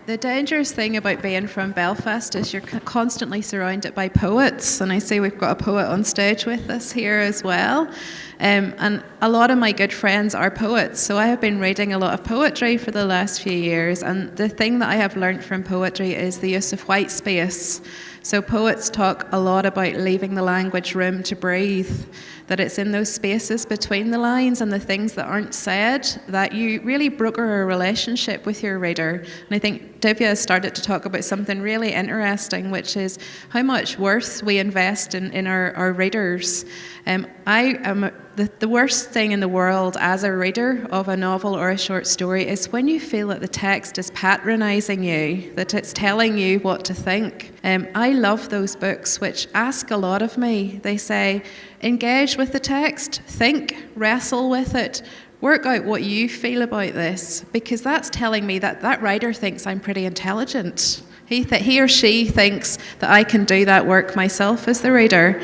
The dangerous thing about being from Belfast is you're constantly surrounded by poets, and I see we've got a poet on stage with us here as well. And a lot of my good friends are poets, so I have been reading a lot of poetry for the last few years, and the thing that I have learnt from poetry is the use of white space. So poets talk a lot about leaving the language room to breathe, that it's in those spaces between the lines and the things that aren't said that you really broker a relationship with your reader. And I think Divya has started to talk about something really interesting, which is how much worth we invest in our readers. The worst thing in the world as a reader of a novel or a short story is when you feel that the text is patronising you, that it's telling you what to think. I love those books which ask a lot of me. They say, engage with the text, think, wrestle with it, work out what you feel about this, because that's telling me that that writer thinks I'm pretty intelligent. He or she thinks that I can do that work myself as the reader.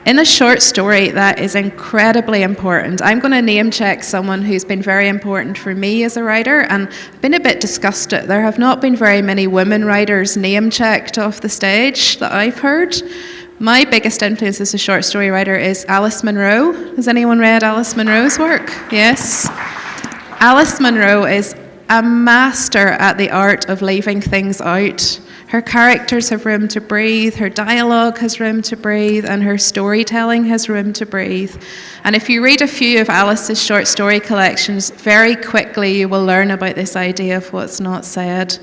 In a short story, that is incredibly important. I'm going to name check someone who's been very important for me as a writer, and I've been a bit disgusted. There have not been very many women writers name checked off the stage that I've heard. My biggest influence as a short story writer is Alice Munro. Has anyone read Alice Munro's work? Yes. Alice Munro is a master at the art of leaving things out. Her characters have room to breathe, her dialogue has room to breathe, and her storytelling has room to breathe. And if you read a few of Alice's short story collections, very quickly you will learn about this idea of what's not said.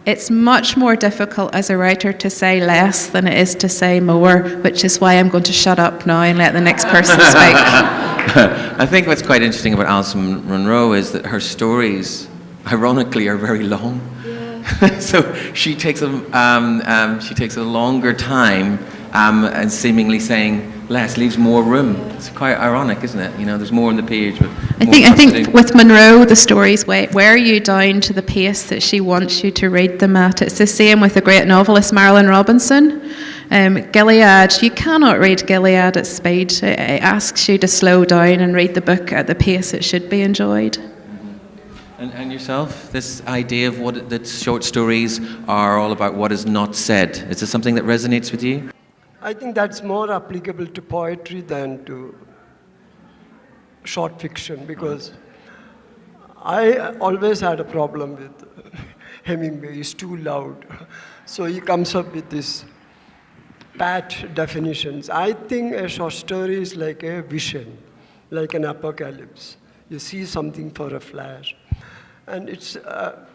It's much more difficult as a writer to say less than it is to say more, which is why I'm going to shut up now and let the next person speak. I think what's quite interesting about Alison Munro is that her stories, ironically, are very long. So she takes a longer time and seemingly saying less, leaves more room. It's quite ironic, isn't it? You know, there's more on the page. But I think with Munro, the stories wear you down to the pace that she wants you to read them at. It's the same with the great novelist Marilyn Robinson. Gilead, you cannot read Gilead at speed. It asks you to slow down and read the book at the pace it should be enjoyed. And yourself, this idea of that short stories are all about what is not said, is this something that resonates with you? I think that's more applicable to poetry than to short fiction, because I always had a problem with Hemingway. He's too loud. So he comes up with these pat definitions. I think a short story is like a vision, like an apocalypse. You see something for a flash. And it's a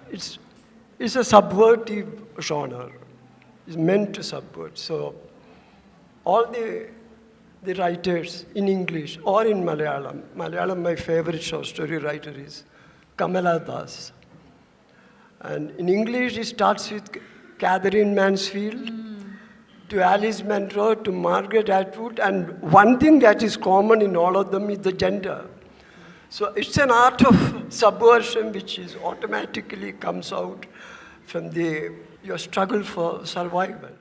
subvertive genre. It's meant to subvert. So all the writers in English or in Malayalam, my favorite short story writer is Kamala Das. And in English, it starts with Catherine Mansfield, to Alice Munro, to Margaret Atwood, and one thing that is common in all of them is the gender. So it's an art of subversion which is automatically comes out from your struggle for survival.